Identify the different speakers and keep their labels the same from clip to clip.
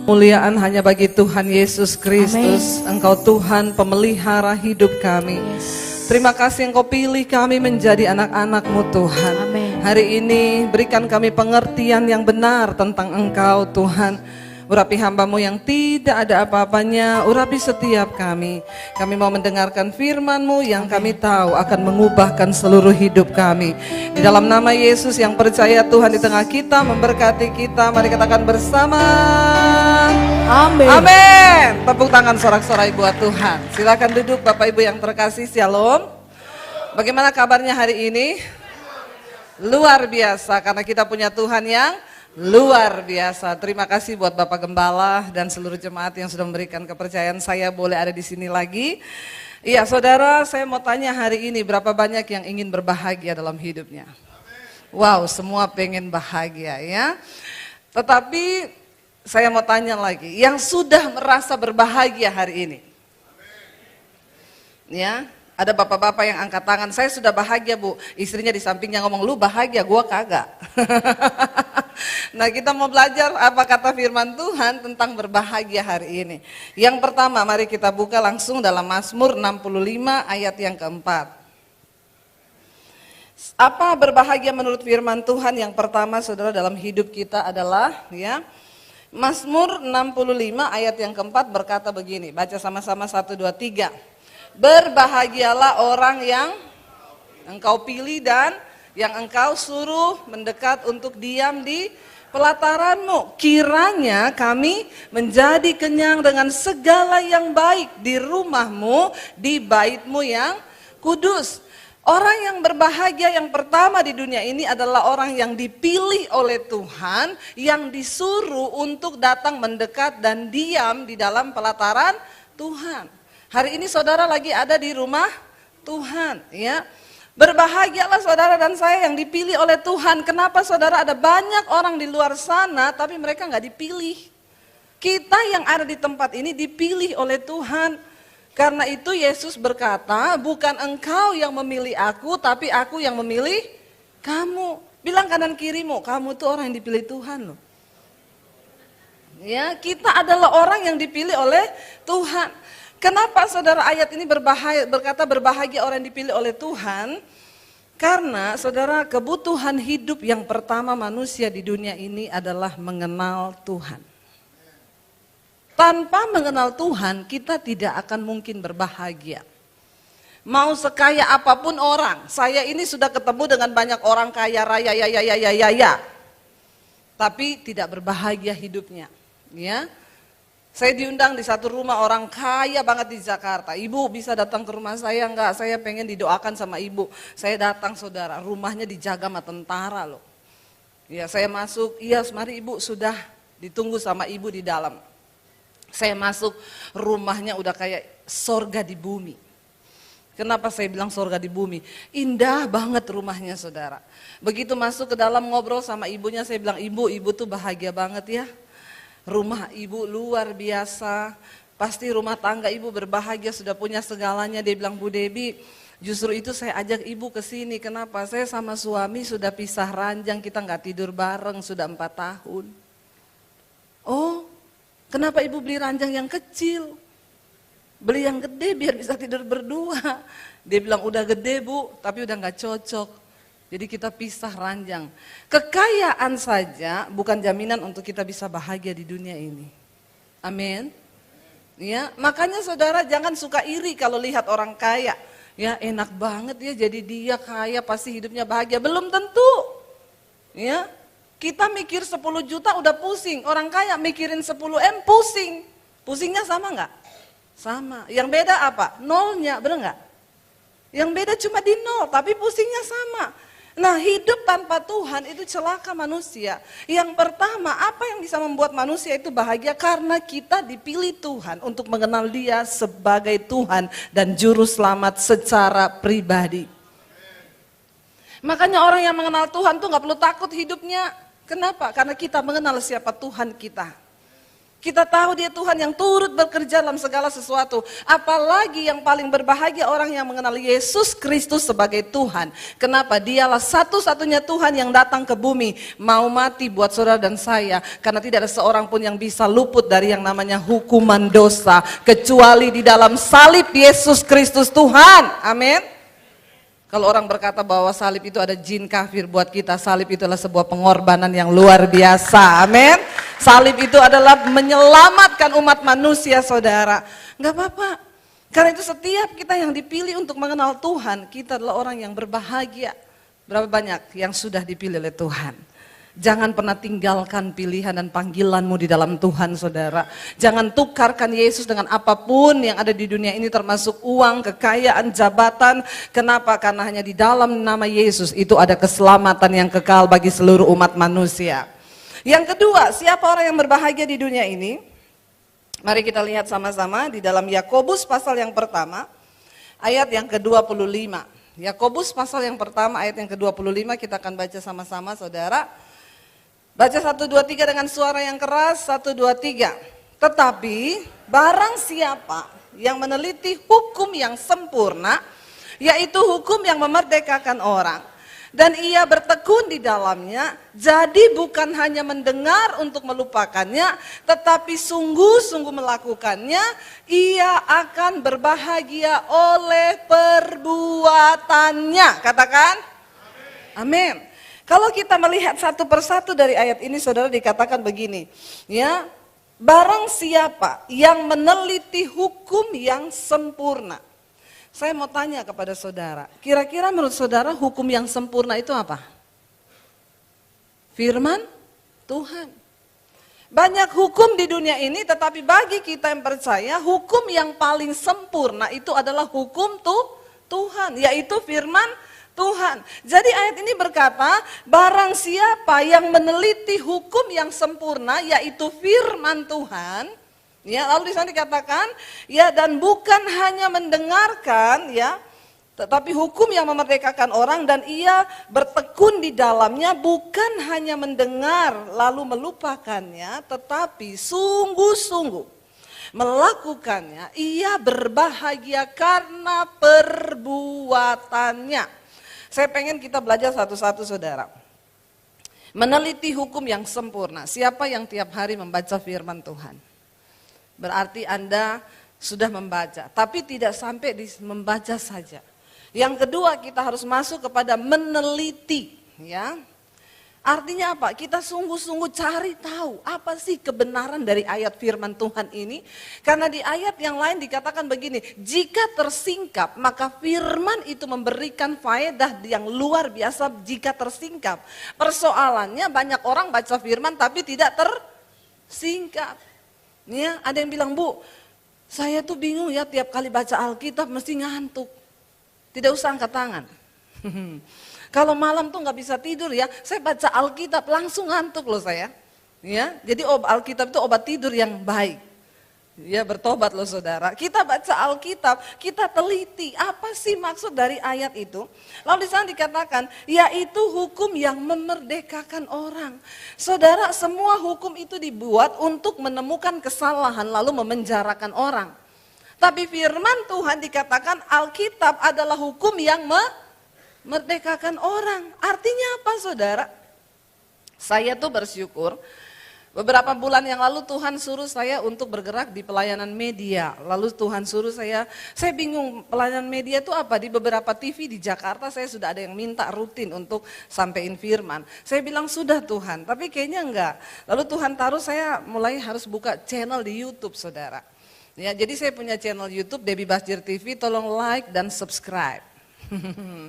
Speaker 1: Kemuliaan hanya bagi Tuhan Yesus Kristus. Engkau Tuhan pemelihara hidup kami. Terima kasih Engkau pilih kami menjadi anak-anak-Mu Tuhan. Hari ini berikan kami pengertian yang benar tentang Engkau Tuhan. Urapi hamba-Mu yang tidak ada apa-apanya, urapi setiap kami. Kami mau mendengarkan firman-Mu yang kami tahu akan mengubahkan seluruh hidup kami. Di dalam nama Yesus yang percaya Tuhan di tengah kita, memberkati kita. Mari katakan bersama. Amin. Amin. Tepuk tangan sorak-sorai buat Tuhan. Silakan duduk Bapak Ibu yang terkasih, Shalom. Bagaimana kabarnya hari ini? Luar biasa karena kita punya Tuhan yang luar biasa. Terima kasih buat Bapak Gembala dan seluruh jemaat yang sudah memberikan kepercayaan saya boleh ada di sini lagi. Iya saudara, saya mau tanya hari ini berapa banyak yang ingin berbahagia dalam hidupnya? Wow, semua pengen bahagia ya. Tetapi saya mau tanya lagi, yang sudah merasa berbahagia hari ini? Ya, ada bapak-bapak yang angkat tangan, saya sudah bahagia Bu. Istrinya di sampingnya ngomong, lu bahagia, gua kagak. Nah kita mau belajar apa kata firman Tuhan tentang berbahagia hari ini. Yang pertama mari kita buka langsung dalam Mazmur 65 ayat yang keempat. Apa berbahagia menurut firman Tuhan? Yang pertama saudara dalam hidup kita adalah ya Mazmur 65 ayat yang keempat berkata begini. Baca sama-sama 1, 2, 3. Berbahagialah orang yang engkau pilih dan yang engkau suruh mendekat untuk diam di pelataranmu. Kiranya kami menjadi kenyang dengan segala yang baik di rumahmu, di baitmu yang kudus. Orang yang berbahagia yang pertama di dunia ini adalah orang yang dipilih oleh Tuhan, yang disuruh untuk datang mendekat dan diam di dalam pelataran Tuhan. Hari ini saudara lagi ada di rumah Tuhan ya. Berbahagialah saudara dan saya yang dipilih oleh Tuhan. Kenapa saudara ada banyak orang di luar sana tapi mereka nggak dipilih. Kita yang ada di tempat ini dipilih oleh Tuhan. Karena itu Yesus berkata, bukan engkau yang memilih aku tapi aku yang memilih kamu. Bilang kanan kirimu, kamu tuh orang yang dipilih Tuhan loh. Ya, kita adalah orang yang dipilih oleh Tuhan. Kenapa saudara ayat ini berkata berbahagia orang yang dipilih oleh Tuhan? Karena saudara kebutuhan hidup yang pertama manusia di dunia ini adalah mengenal Tuhan. Tanpa mengenal Tuhan kita tidak akan mungkin berbahagia. Mau sekaya apapun orang, saya ini sudah ketemu dengan banyak orang kaya raya ya. Tapi tidak berbahagia hidupnya, ya. Saya diundang di satu rumah orang kaya banget di Jakarta. Ibu bisa datang ke rumah saya enggak? Saya pengen didoakan sama ibu. Saya datang saudara, rumahnya dijaga sama tentara loh. Ya saya masuk, iya mari ibu sudah ditunggu sama ibu di dalam. Saya masuk, rumahnya udah kayak sorga di bumi. Kenapa saya bilang sorga di bumi? Indah banget rumahnya saudara. Begitu masuk ke dalam ngobrol sama ibunya, saya bilang ibu tuh bahagia banget ya. Rumah ibu luar biasa, pasti rumah tangga ibu berbahagia sudah punya segalanya. Dia bilang Bu Debi, justru itu saya ajak ibu ke sini. Kenapa? Saya sama suami sudah pisah ranjang, kita nggak tidur bareng sudah 4 tahun. Oh, kenapa ibu beli ranjang yang kecil? Beli yang gede biar bisa tidur berdua. Dia bilang udah gede Bu, tapi udah nggak cocok. Jadi kita pisah ranjang. Kekayaan saja bukan jaminan untuk kita bisa bahagia di dunia ini. Amin. Ya, makanya saudara jangan suka iri kalau lihat orang kaya. Ya enak banget ya jadi dia kaya pasti hidupnya bahagia. Belum tentu. Ya, kita mikir 10 juta udah pusing. Orang kaya mikirin 10 M pusing. Pusingnya sama nggak? Sama. Yang beda apa? Nolnya, bener nggak? Yang beda cuma di nol, tapi pusingnya sama. Nah hidup tanpa Tuhan itu celaka manusia. Yang pertama apa yang bisa membuat manusia itu bahagia? Karena kita dipilih Tuhan untuk mengenal Dia sebagai Tuhan dan Juru Selamat secara pribadi. Makanya orang yang mengenal Tuhan tuh gak perlu takut hidupnya. Kenapa? Karena kita mengenal siapa Tuhan kita. Kita tahu dia Tuhan yang turut bekerja dalam segala sesuatu. Apalagi yang paling berbahagia orang yang mengenal Yesus Kristus sebagai Tuhan. Kenapa? Dialah satu-satunya Tuhan yang datang ke bumi. Mau mati buat saudara dan saya. Karena tidak ada seorang pun yang bisa luput dari yang namanya hukuman dosa. Kecuali di dalam salib Yesus Kristus Tuhan. Amin. Kalau orang berkata bahwa salib itu ada jin kafir buat kita, salib itu adalah sebuah pengorbanan yang luar biasa. Amin. Salib itu adalah menyelamatkan umat manusia, saudara. Enggak apa-apa. Karena itu setiap kita yang dipilih untuk mengenal Tuhan, kita adalah orang yang berbahagia. Berapa banyak yang sudah dipilih oleh Tuhan? Jangan pernah tinggalkan pilihan dan panggilanmu di dalam Tuhan, saudara. Jangan tukarkan Yesus dengan apapun yang ada di dunia ini, termasuk uang, kekayaan, jabatan. Kenapa? Karena hanya di dalam nama Yesus itu ada keselamatan yang kekal bagi seluruh umat manusia. Yang kedua, siapa orang yang berbahagia di dunia ini? Mari kita lihat sama-sama di dalam Yakobus pasal yang pertama, ayat yang ke-25. Yakobus pasal yang pertama, ayat yang ke-25, kita akan baca sama-sama, saudara. Baca 1, 2, 3 dengan suara yang keras, 1, 2, 3. Tetapi barang siapa yang meneliti hukum yang sempurna, yaitu hukum yang memerdekakan orang, dan ia bertekun di dalamnya, jadi bukan hanya mendengar untuk melupakannya, tetapi sungguh-sungguh melakukannya, ia akan berbahagia oleh perbuatannya. Katakan, amin. Kalau kita melihat satu persatu dari ayat ini, saudara, dikatakan begini, ya, barang siapa yang meneliti hukum yang sempurna. Saya mau tanya kepada saudara, kira-kira menurut saudara hukum yang sempurna itu apa? Firman Tuhan. Banyak hukum di dunia ini, tetapi bagi kita yang percaya, hukum yang paling sempurna itu adalah hukum Tuhan, yaitu firman Tuhan. Jadi ayat ini berkata, barang siapa yang meneliti hukum yang sempurna, yaitu firman Tuhan, ya, lalu di sana dikatakan, ya, dan bukan hanya mendengarkan, ya, tetapi hukum yang memerdekakan orang, dan ia bertekun di dalamnya, bukan hanya mendengar lalu melupakannya, tetapi sungguh-sungguh melakukannya, ia berbahagia karena perbuatannya. Saya pengen kita belajar satu-satu, saudara. Meneliti hukum yang sempurna. Siapa yang tiap hari membaca firman Tuhan? Berarti Anda sudah membaca, tapi tidak sampai di membaca saja. Yang kedua, kita harus masuk kepada meneliti, ya. Artinya apa? Kita sungguh-sungguh cari tahu apa sih kebenaran dari ayat firman Tuhan ini. Karena di ayat yang lain dikatakan begini, jika tersingkap maka firman itu memberikan faedah yang luar biasa jika tersingkap. Persoalannya banyak orang baca firman tapi tidak tersingkap. Ya, ada yang bilang, Bu, saya tuh bingung ya tiap kali baca Alkitab mesti ngantuk. Tidak usah angkat tangan. Kalau malam tuh nggak bisa tidur ya, saya baca Alkitab langsung ngantuk loh saya. Ya, jadi Alkitab itu obat tidur yang baik. Ya, bertobat loh saudara. Kita baca Alkitab, kita teliti apa sih maksud dari ayat itu. Lalu di sana dikatakan, yaitu hukum yang memerdekakan orang. Saudara, semua hukum itu dibuat untuk menemukan kesalahan lalu memenjarakan orang. Tapi firman Tuhan dikatakan Alkitab adalah hukum yang merdekakan orang. Artinya apa, saudara? Saya tuh bersyukur, beberapa bulan yang lalu Tuhan suruh saya untuk bergerak di pelayanan media. Lalu Tuhan suruh saya bingung pelayanan media itu apa. Di beberapa TV di Jakarta saya sudah ada yang minta rutin untuk sampein firman. Saya bilang sudah Tuhan, tapi kayaknya enggak. Lalu Tuhan taruh saya mulai harus buka channel di YouTube, saudara. Ya, jadi saya punya channel YouTube Debbie Basjir TV, tolong like dan subscribe.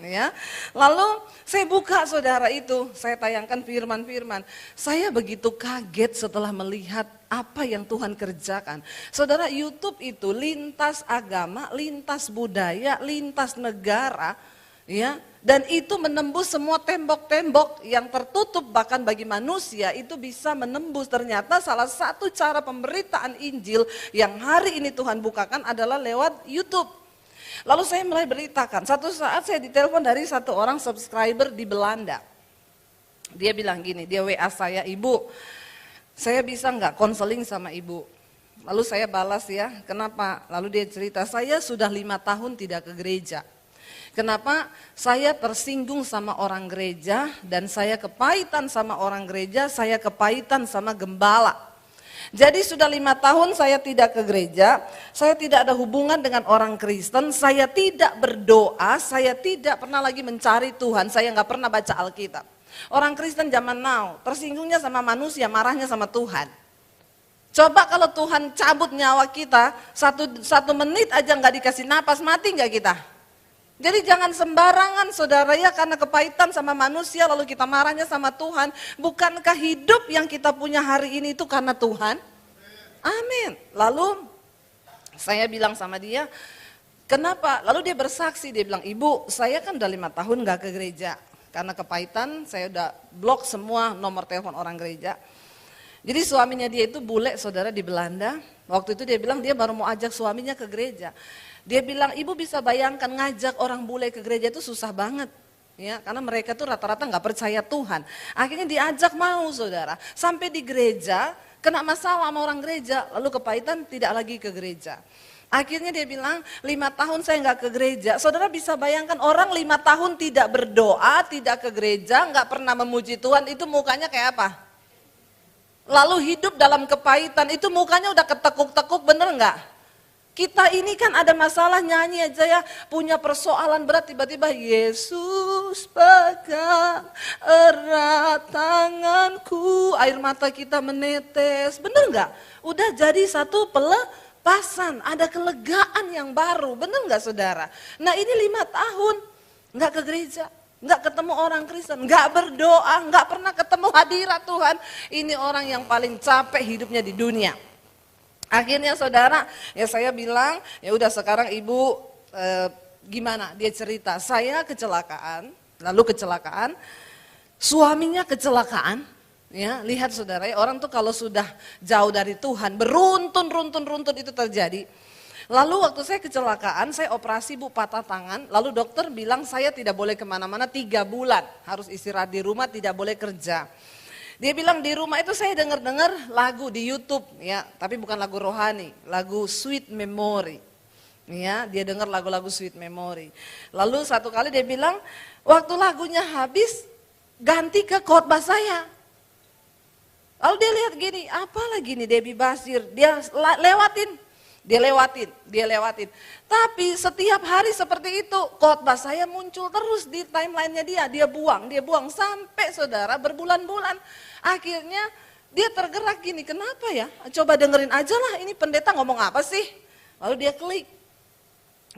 Speaker 1: Ya, lalu saya buka, saudara, itu saya tayangkan firman-firman. Saya begitu kaget setelah melihat apa yang Tuhan kerjakan. Saudara, YouTube itu lintas agama, lintas budaya, lintas negara, ya, dan itu menembus semua tembok-tembok yang tertutup bahkan bagi manusia itu bisa menembus. Ternyata salah satu cara pemberitaan Injil yang hari ini Tuhan bukakan adalah lewat YouTube. Lalu saya mulai beritakan, satu saat saya ditelepon dari satu orang subscriber di Belanda. Dia bilang gini, dia WA saya, Ibu, saya bisa nggak konseling sama ibu? Lalu saya balas ya, kenapa? Lalu dia cerita, saya sudah 5 tahun tidak ke gereja. Kenapa? Saya tersinggung sama orang gereja dan saya kepahitan sama orang gereja, saya kepahitan sama gembala. Jadi sudah 5 tahun saya tidak ke gereja, saya tidak ada hubungan dengan orang Kristen, saya tidak berdoa, saya tidak pernah lagi mencari Tuhan, saya nggak pernah baca Alkitab. Orang Kristen zaman now, tersinggungnya sama manusia, marahnya sama Tuhan. Coba kalau Tuhan cabut nyawa kita, satu menit aja nggak dikasih napas, mati nggak kita? Jadi jangan sembarangan saudara ya, karena kepahitan sama manusia lalu kita marahnya sama Tuhan. Bukankah hidup yang kita punya hari ini itu karena Tuhan? Amin. Lalu saya bilang sama dia, kenapa? Lalu dia bersaksi, dia bilang, ibu saya kan udah 5 tahun nggak ke gereja. Karena kepahitan saya udah blok semua nomor telepon orang gereja. Jadi suaminya dia itu bule saudara di Belanda. Waktu itu dia bilang dia baru mau ajak suaminya ke gereja. Dia bilang ibu bisa bayangkan ngajak orang bule ke gereja itu susah banget. Ya, karena mereka tuh rata-rata nggak percaya Tuhan. Akhirnya diajak mau saudara. Sampai di gereja kena masalah sama orang gereja. Lalu kepahitan tidak lagi ke gereja. Akhirnya dia bilang 5 tahun saya nggak ke gereja. Saudara bisa bayangkan orang 5 tahun tidak berdoa, tidak ke gereja, nggak pernah memuji Tuhan. Itu mukanya kayak apa? Lalu hidup dalam kepahitan, itu mukanya udah ketekuk-tekuk, bener nggak? Kita ini kan ada masalah nyanyi aja ya, punya persoalan berat, tiba-tiba Yesus pegang erat tanganku, air mata kita menetes, bener nggak? Udah jadi satu pelepasan, ada kelegaan yang baru, bener nggak saudara? Nah ini 5 tahun nggak ke gereja. Nggak ketemu orang Kristen, nggak berdoa, nggak pernah ketemu hadirat Tuhan. Ini orang yang paling capek hidupnya di dunia. Akhirnya saudara, ya saya bilang, ya udah sekarang ibu gimana? Dia cerita, saya kecelakaan, lalu kecelakaan, suaminya kecelakaan. Ya, lihat saudara, ya, orang tuh kalau sudah jauh dari Tuhan, beruntun itu terjadi. Lalu waktu saya kecelakaan, saya operasi bu, patah tangan, lalu dokter bilang saya tidak boleh kemana-mana 3 bulan, harus istirahat di rumah, tidak boleh kerja. Dia bilang di rumah itu saya dengar lagu di YouTube, ya, tapi bukan lagu rohani, lagu Sweet Memory. Ya, dia dengar lagu-lagu Sweet Memory. Lalu satu kali dia bilang, waktu lagunya habis, ganti ke khotbah saya. Lalu dia lihat gini, apa lagi nih Debbie Basir, dia lewatin. Dia lewatin. Tapi setiap hari seperti itu, khotbah saya muncul terus di timeline-nya dia buang sampai saudara berbulan-bulan. Akhirnya dia tergerak gini, kenapa ya? Coba dengerin aja lah, ini pendeta ngomong apa sih? Lalu dia klik.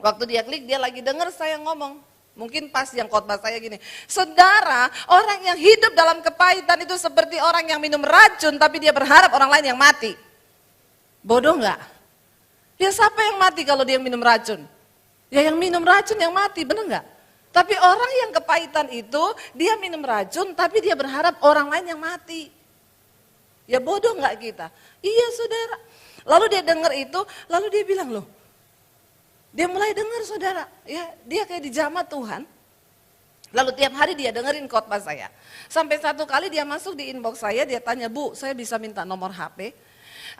Speaker 1: Waktu dia klik, dia lagi denger saya ngomong. Mungkin pas yang khotbah saya gini, saudara, orang yang hidup dalam kepahitan itu seperti orang yang minum racun, tapi dia berharap orang lain yang mati. Bodoh nggak? Ya siapa yang mati kalau dia minum racun? Ya yang minum racun yang mati, bener nggak? Tapi orang yang kepahitan itu, dia minum racun tapi dia berharap orang lain yang mati. Ya bodoh nggak kita? Iya saudara. Lalu dia dengar itu, lalu dia bilang loh, dia mulai dengar saudara, ya dia kayak dijamah Tuhan. Lalu tiap hari dia dengerin khotbah saya. Sampai satu kali dia masuk di inbox saya, dia tanya, bu saya bisa minta nomor HP?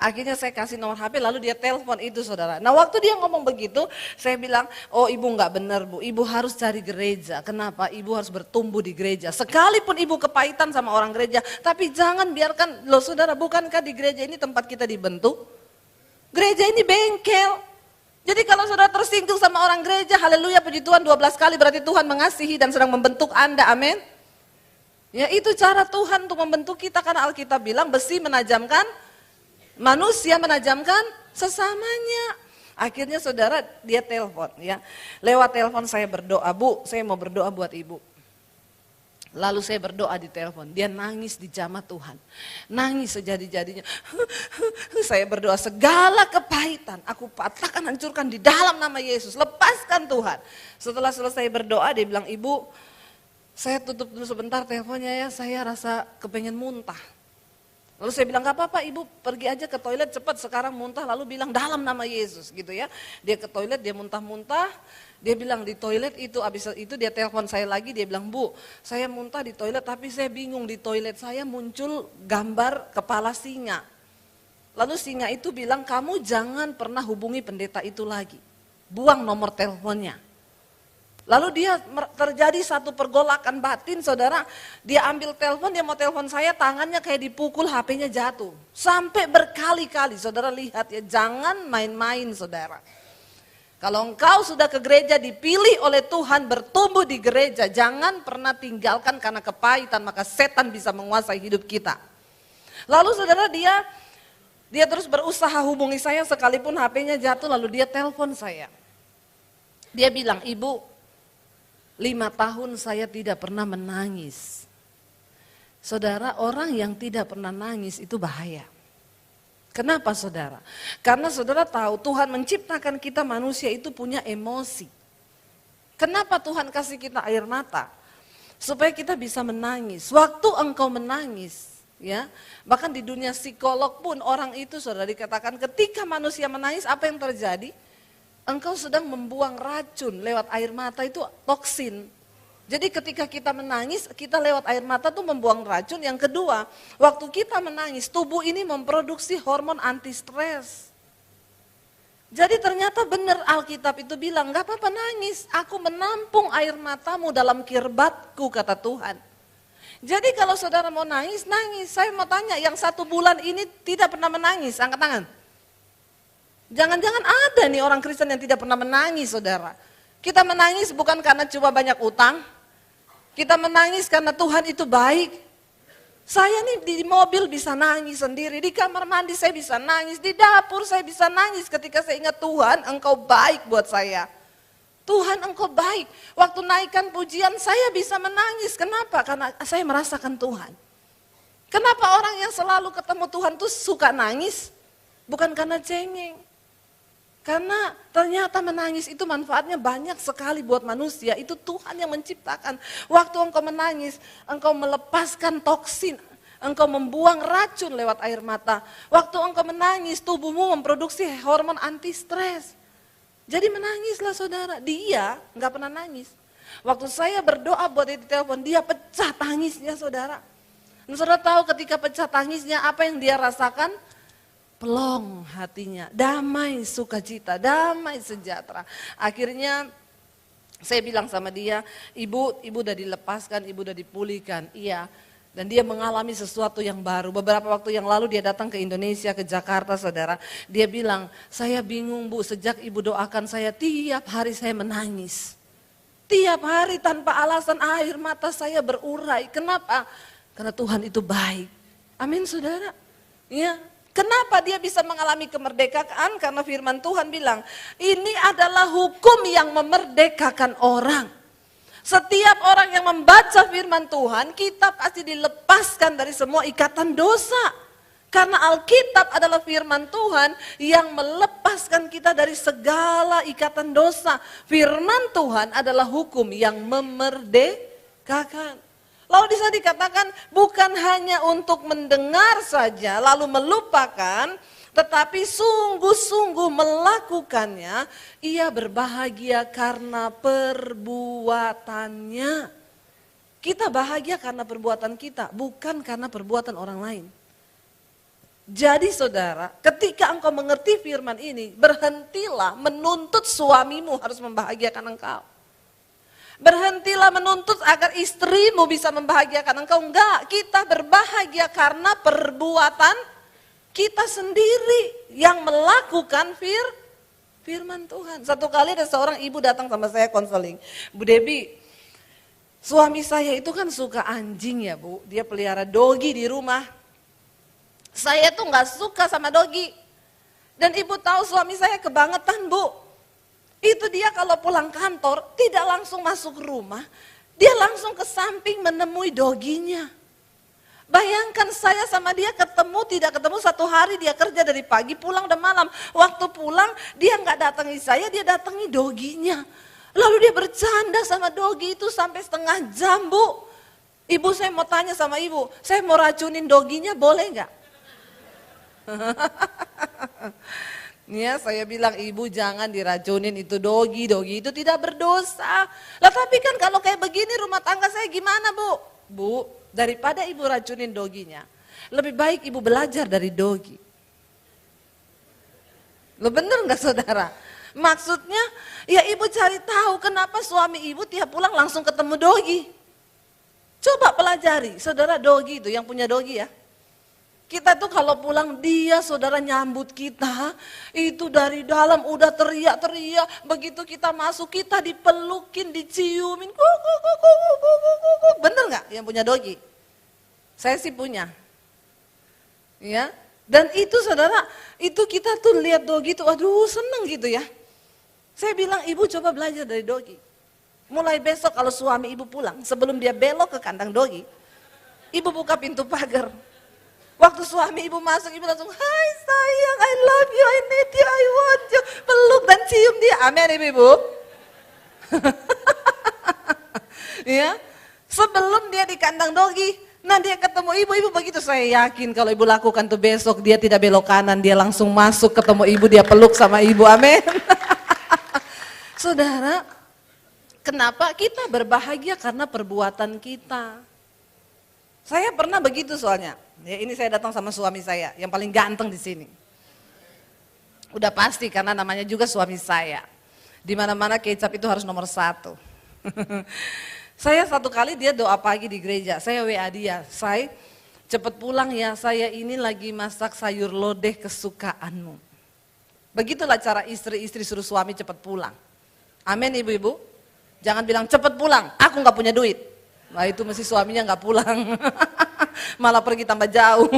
Speaker 1: Akhirnya saya kasih nomor HP, lalu dia telepon itu saudara. Nah waktu dia ngomong begitu, saya bilang, oh ibu nggak benar bu, ibu harus cari gereja. Kenapa? Ibu harus bertumbuh di gereja. Sekalipun ibu kepahitan sama orang gereja, tapi jangan biarkan, loh saudara, bukankah di gereja ini tempat kita dibentuk? Gereja ini bengkel. Jadi kalau saudara tersinggung sama orang gereja, haleluya puji Tuhan 12 kali, berarti Tuhan mengasihi dan sedang membentuk Anda, amin. Ya itu cara Tuhan untuk membentuk kita, karena Alkitab bilang besi menajamkan, manusia menajamkan sesamanya. Akhirnya saudara dia telepon ya. Lewat telepon saya berdoa, bu saya mau berdoa buat ibu. Lalu saya berdoa di telepon, dia nangis di jamah Tuhan. Nangis sejadi-jadinya. Saya berdoa segala kepahitan, aku patahkan, hancurkan di dalam nama Yesus. Lepaskan Tuhan. Setelah selesai berdoa dia bilang, ibu saya tutup dulu sebentar teleponnya ya, saya rasa kepengen muntah. Lalu saya bilang, gak apa-apa ibu, pergi aja ke toilet cepat, sekarang muntah, lalu bilang dalam nama Yesus gitu ya. Dia ke toilet, dia muntah-muntah, dia bilang di toilet itu, habis itu dia telepon saya lagi, dia bilang, Bu, saya muntah di toilet tapi saya bingung, di toilet saya muncul gambar kepala singa. Lalu singa itu bilang, kamu jangan pernah hubungi pendeta itu lagi, buang nomor teleponnya. Lalu dia terjadi satu pergolakan batin, saudara. Dia ambil telepon, dia mau telepon saya, tangannya kayak dipukul, HP-nya jatuh. Sampai berkali-kali, saudara lihat ya, jangan main-main saudara. Kalau engkau sudah ke gereja, dipilih oleh Tuhan, bertumbuh di gereja, jangan pernah tinggalkan karena kepahitan, maka setan bisa menguasai hidup kita. Lalu saudara dia terus berusaha hubungi saya sekalipun HP-nya jatuh, lalu dia telepon saya. Dia bilang, Ibu, 5 tahun saya tidak pernah menangis. Saudara, orang yang tidak pernah nangis itu bahaya. Kenapa saudara? Karena saudara tahu Tuhan menciptakan kita manusia itu punya emosi. Kenapa Tuhan kasih kita air mata? Supaya kita bisa menangis. Waktu engkau menangis, ya, bahkan di dunia psikolog pun orang itu saudara dikatakan ketika manusia menangis apa yang terjadi? Engkau sedang membuang racun lewat air mata, itu toksin. Jadi ketika kita menangis, kita lewat air mata tuh membuang racun. Yang kedua, waktu kita menangis, tubuh ini memproduksi hormon anti stres. Jadi ternyata benar Alkitab itu bilang, gak apa-apa nangis, aku menampung air matamu dalam kirbatku, kata Tuhan. Jadi kalau saudara mau nangis, nangis. Saya mau tanya, yang 1 bulan ini tidak pernah menangis, angkat tangan. Jangan-jangan ada nih orang Kristen yang tidak pernah menangis saudara. Kita menangis bukan karena cuma banyak utang. Kita menangis karena Tuhan itu baik. Saya nih di mobil bisa nangis sendiri, di kamar mandi saya bisa nangis, di dapur saya bisa nangis ketika saya ingat Tuhan engkau baik buat saya. Tuhan engkau baik. Waktu naikkan pujian saya bisa menangis. Kenapa? Karena saya merasakan Tuhan. Kenapa orang yang selalu ketemu Tuhan tuh suka nangis? Bukan karena cengeng. Karena ternyata menangis itu manfaatnya banyak sekali buat manusia. Itu Tuhan yang menciptakan. Waktu engkau menangis, engkau melepaskan toksin. Engkau membuang racun lewat air mata. Waktu engkau menangis, tubuhmu memproduksi hormon anti stres. Jadi menangislah saudara. Dia nggak pernah nangis. Waktu saya berdoa buat dia di telepon, dia pecah tangisnya saudara. Dan saudara tahu ketika pecah tangisnya apa yang dia rasakan? Pelong hatinya, damai sukacita, damai sejahtera. Akhirnya saya bilang sama dia, ibu udah dilepaskan, ibu udah dipulihkan. Iya, dan dia mengalami sesuatu yang baru. Beberapa waktu yang lalu dia datang ke Indonesia, ke Jakarta saudara. Dia bilang, saya bingung Bu, sejak ibu doakan saya tiap hari saya menangis. Tiap hari tanpa alasan air mata saya berurai. Kenapa? Karena Tuhan itu baik. Amin saudara. Ya. Kenapa dia bisa mengalami kemerdekaan? Karena firman Tuhan bilang, ini adalah hukum yang memerdekakan orang. Setiap orang yang membaca firman Tuhan, kita pasti dilepaskan dari semua ikatan dosa. Karena Alkitab adalah firman Tuhan yang melepaskan kita dari segala ikatan dosa. Firman Tuhan adalah hukum yang memerdekakan. Lalu di sana dikatakan bukan hanya untuk mendengar saja lalu melupakan, tetapi sungguh-sungguh melakukannya, ia berbahagia karena perbuatannya. Kita bahagia karena perbuatan kita, bukan karena perbuatan orang lain. Jadi saudara, ketika engkau mengerti firman ini, berhentilah menuntut suamimu harus membahagiakan engkau. Berhentilah menuntut agar istrimu bisa membahagiakan engkau. Enggak, kita berbahagia karena perbuatan kita sendiri yang melakukan firman Tuhan. Satu kali ada seorang ibu datang sama saya konseling. Bu Debbie, suami saya itu kan suka anjing ya Bu. Dia pelihara dogi di rumah. Saya tuh gak suka sama dogi. Dan ibu tahu suami saya kebangetan Bu. Itu dia kalau pulang kantor tidak langsung masuk rumah, dia langsung ke samping menemui doginya. Bayangkan saya sama dia tidak ketemu 1 hari, dia kerja dari pagi pulang udah malam. Waktu pulang dia nggak datangi saya, dia datangi doginya. Lalu dia bercanda sama dogi itu sampai setengah jam Bu. Ibu saya mau tanya sama ibu, saya mau racunin doginya boleh nggak? Ya, saya bilang ibu jangan diracunin itu dogi itu tidak berdosa. Lah tapi kan kalau kayak begini rumah tangga saya gimana bu? Bu, daripada ibu racunin doginya, lebih baik ibu belajar dari dogi. Lo bener nggak saudara? Maksudnya ya ibu cari tahu kenapa suami ibu tiap pulang langsung ketemu dogi. Coba pelajari, saudara dogi itu yang punya dogi ya. Kita tuh kalau pulang dia saudara nyambut kita, itu dari dalam udah teriak-teriak, begitu kita masuk kita dipelukin, diciumin, bener nggak yang punya dogi? Saya sih punya, ya. Dan itu saudara, itu kita tuh lihat dogi itu, aduh seneng gitu ya. Saya bilang ibu coba belajar dari dogi. Mulai besok kalau suami ibu pulang, sebelum dia belok ke kandang dogi, ibu buka pintu pagar. Waktu suami ibu masuk, ibu langsung, hai sayang, I love you, I need you, I want you. Peluk dan cium dia, amin ibu-ibu. Ya, sebelum dia di kandang dogi, nah dia ketemu ibu begitu, saya yakin kalau ibu lakukan tuh besok, dia tidak belok kanan, dia langsung masuk ketemu ibu, dia peluk sama ibu, amin. Saudara, kenapa kita berbahagia? Karena perbuatan kita. Saya pernah begitu soalnya. Ya, ini saya datang sama suami saya yang paling ganteng di sini. Udah pasti karena namanya juga suami saya. Di mana-mana kecap itu harus nomor 1. Saya satu kali dia doa pagi di gereja. Saya WA dia, "Say, cepet pulang ya. Saya ini lagi masak sayur lodeh kesukaanmu." Begitulah cara istri-istri suruh suami cepet pulang. Amin ibu-ibu. Jangan bilang cepet pulang, aku nggak punya duit. Nah itu mesti suaminya nggak pulang, malah pergi tambah jauh.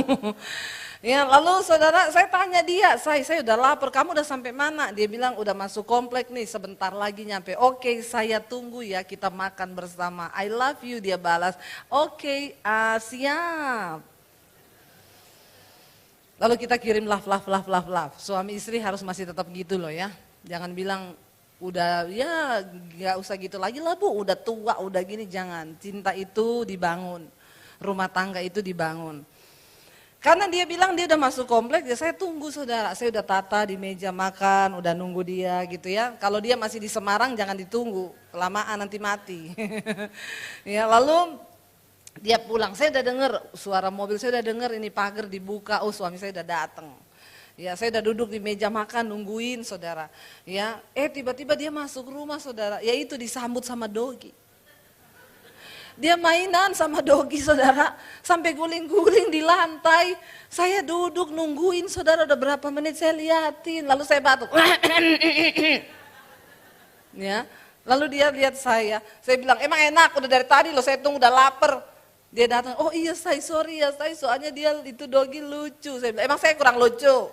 Speaker 1: Ya lalu saudara, saya tanya dia, saya udah lapar, kamu udah sampai mana? Dia bilang udah masuk komplek nih, sebentar lagi nyampe. Oke, saya tunggu ya, kita makan bersama. I love you, dia balas. Oke, siap. Lalu kita kirim love. Suami istri harus masih tetap gitu loh ya. Jangan bilang udah ya gak usah gitu lagi lah bu, udah tua, udah gini, jangan. Cinta itu dibangun, rumah tangga itu dibangun. Karena dia bilang dia udah masuk komplek, ya saya tunggu saudara, saya udah tata di meja makan, udah nunggu dia gitu ya. Kalau dia masih di Semarang jangan ditunggu, kelamaan nanti mati. Ya lalu dia pulang, saya udah dengar suara mobil, saya udah dengar ini pagar dibuka, oh suami saya udah datang. Ya, saya udah duduk di meja makan nungguin saudara. Ya, tiba-tiba dia masuk rumah saudara. Ya itu disambut sama dogi. Dia mainan sama dogi saudara, sampai guling-guling di lantai. Saya duduk nungguin saudara udah berapa menit saya liatin, lalu saya batuk. Ya, lalu dia lihat saya bilang emang enak udah dari tadi loh saya tunggu udah lapar. Dia datang, oh iya sorry ya soalnya dia itu dogi lucu. Saya bilang emang saya kurang lucu.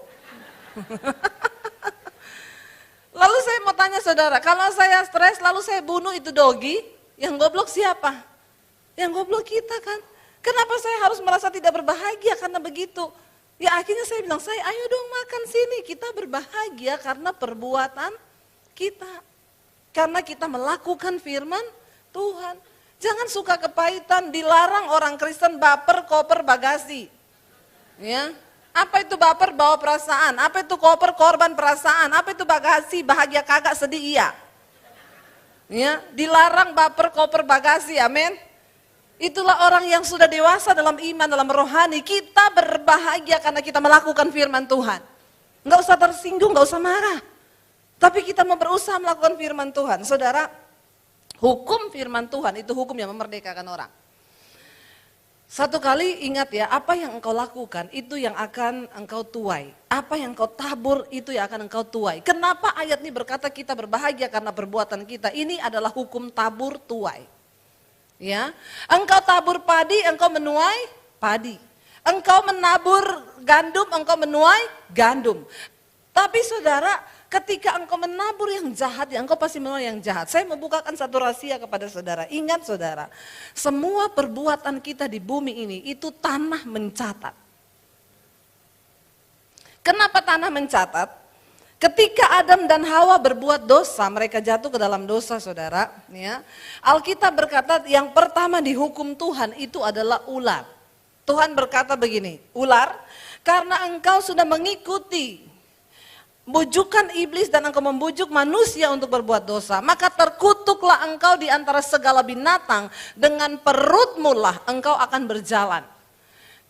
Speaker 1: Lalu saya mau tanya saudara, kalau saya stres lalu saya bunuh itu dogi, yang goblok siapa? Yang goblok kita kan. Kenapa saya harus merasa tidak berbahagia karena begitu? Ya akhirnya saya bilang, ayo dong makan sini, kita berbahagia karena perbuatan kita. Karena kita melakukan firman Tuhan. Jangan suka kepahitan, dilarang orang Kristen baper, koper, bagasi. Ya. Apa itu baper bawa perasaan, apa itu koper korban perasaan, apa itu bagasi bahagia kagak sedih iya. Ya, dilarang baper koper bagasi, amin. Itulah orang yang sudah dewasa dalam iman, dalam rohani. Kita berbahagia karena kita melakukan firman Tuhan. Enggak usah tersinggung, enggak usah marah. Tapi kita mau berusaha melakukan firman Tuhan. Saudara, hukum firman Tuhan itu hukum yang memerdekakan orang. Satu kali ingat ya, apa yang engkau lakukan itu yang akan engkau tuai. Apa yang engkau tabur itu yang akan engkau tuai. Kenapa ayat ini berkata kita berbahagia karena perbuatan kita? Ini adalah hukum tabur tuai. Ya, engkau tabur padi, engkau menuai padi. Engkau menabur gandum, engkau menuai gandum. Tapi saudara, ketika engkau menabur yang jahat, ya engkau pasti menuai yang jahat. Saya mau bukakan satu rahasia kepada saudara. Ingat saudara, semua perbuatan kita di bumi ini itu tanah mencatat. Kenapa tanah mencatat? Ketika Adam dan Hawa berbuat dosa, mereka jatuh ke dalam dosa saudara. Ya. Alkitab berkata yang pertama dihukum Tuhan itu adalah ular. Tuhan berkata begini, ular, Karena engkau sudah mengikuti bujukan iblis dan engkau membujuk manusia untuk berbuat dosa, maka terkutuklah engkau di antara segala binatang, dengan perutmu lah engkau akan berjalan.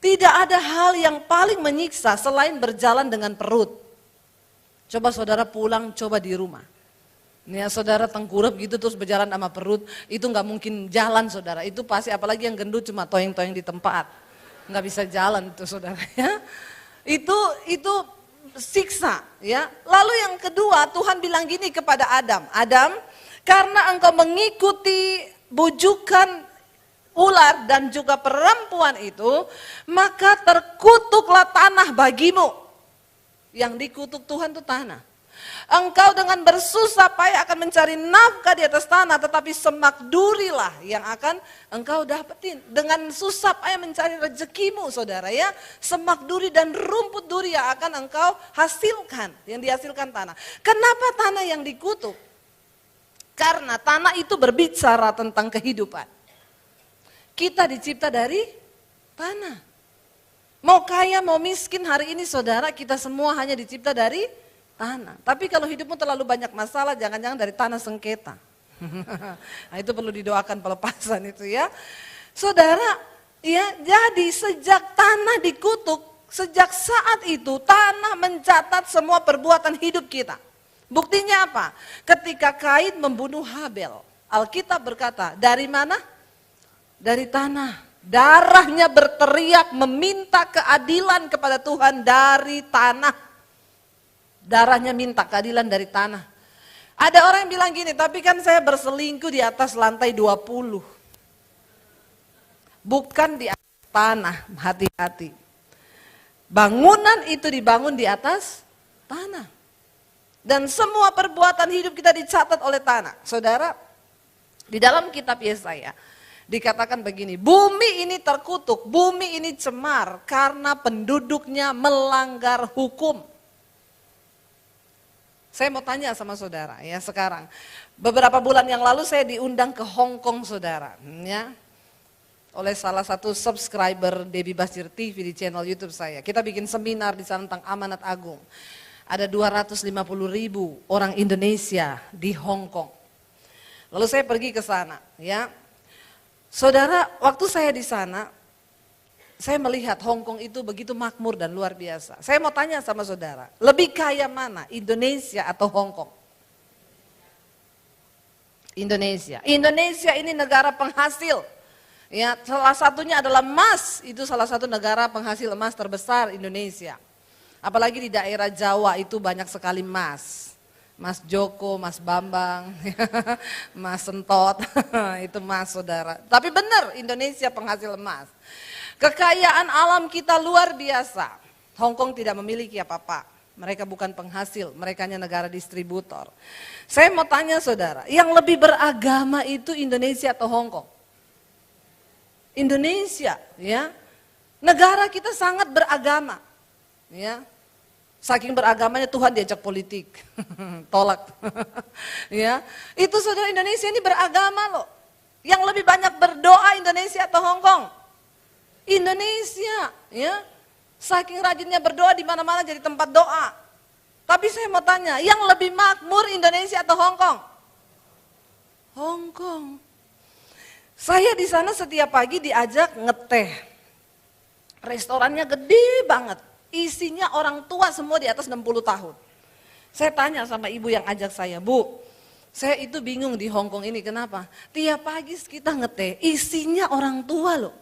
Speaker 1: Tidak ada hal yang paling menyiksa selain berjalan dengan perut. Coba saudara pulang, coba di rumah. Ya, saudara tengkurap gitu terus berjalan sama perut, itu nggak mungkin jalan saudara. Itu pasti, apalagi yang gendut cuma toyeng-toyeng di tempat, nggak bisa jalan itu saudara ya. Itu siksa ya. Lalu yang kedua, Tuhan bilang gini kepada Adam, Adam, karena engkau mengikuti bujukan ular dan juga perempuan itu, maka terkutuklah tanah bagimu. Yang dikutuk Tuhan itu tanah. Engkau dengan bersusah payah akan mencari nafkah di atas tanah, tetapi semak durilah yang akan engkau dapetin. Dengan susah payah mencari rezekimu saudara ya, semak duri dan rumput duri yang akan engkau hasilkan, yang dihasilkan tanah. Kenapa tanah yang dikutuk? Karena tanah itu berbicara tentang kehidupan. Kita dicipta dari tanah. Mau kaya mau miskin hari ini saudara, kita semua hanya dicipta dari tanah. Tapi kalau hidupmu terlalu banyak masalah, jangan-jangan dari tanah sengketa. Nah, itu perlu didoakan pelepasan itu ya. Saudara, ya, jadi sejak tanah dikutuk, sejak saat itu tanah mencatat semua perbuatan hidup kita. Buktinya apa? Ketika Kain membunuh Habel, Alkitab berkata, dari mana? Dari tanah. Darahnya berteriak meminta keadilan kepada Tuhan dari tanah. Darahnya minta keadilan dari tanah. Ada orang yang bilang gini, tapi kan saya berselingkuh di atas lantai 20. Bukan di atas tanah, hati-hati. Bangunan itu dibangun di atas tanah. Dan semua perbuatan hidup kita dicatat oleh tanah. Saudara, di dalam kitab Yesaya dikatakan begini, bumi ini terkutuk, bumi ini cemar karena penduduknya melanggar hukum. Saya mau tanya sama saudara ya sekarang. Beberapa bulan yang lalu saya diundang ke Hong Kong saudara ya. Oleh salah satu subscriber Debbie Basir TV di channel YouTube saya. Kita bikin seminar di sana tentang amanat agung. Ada 250.000 orang Indonesia di Hong Kong. Lalu saya pergi ke sana ya. Saudara, waktu saya di sana, saya melihat Hong Kong itu begitu makmur dan luar biasa. Saya mau tanya sama saudara, lebih kaya mana, Indonesia atau Hong Kong? Indonesia. Indonesia ini negara penghasil. Ya, salah satunya adalah emas. Itu salah satu negara penghasil emas terbesar Indonesia. Apalagi di daerah Jawa itu banyak sekali emas. Mas Joko, Mas Bambang, Mas Sentot, itu emas saudara. Tapi benar Indonesia penghasil emas. Kekayaan alam kita luar biasa. Hong Kong tidak memiliki apa-apa. Mereka bukan penghasil, mereka hanya negara distributor. Saya mau tanya saudara, yang lebih beragama itu Indonesia atau Hong Kong? Indonesia, ya. Negara kita sangat beragama. Ya. Saking beragamanya Tuhan diajak politik. Tolak. Ya. Itu saudara, Indonesia ini beragama loh. Yang lebih banyak berdoa Indonesia atau Hong Kong? Indonesia, ya. Saking rajinnya berdoa di mana-mana jadi tempat doa. Tapi saya mau tanya, yang lebih makmur Indonesia atau Hong Kong? Hong Kong. Saya di sana setiap pagi diajak ngeteh. Restorannya gede banget. Isinya orang tua semua di atas 60 tahun. Saya tanya sama ibu yang ajak saya, Bu, saya itu bingung di Hong Kong ini kenapa? Tiap pagi kita ngeteh, isinya orang tua loh.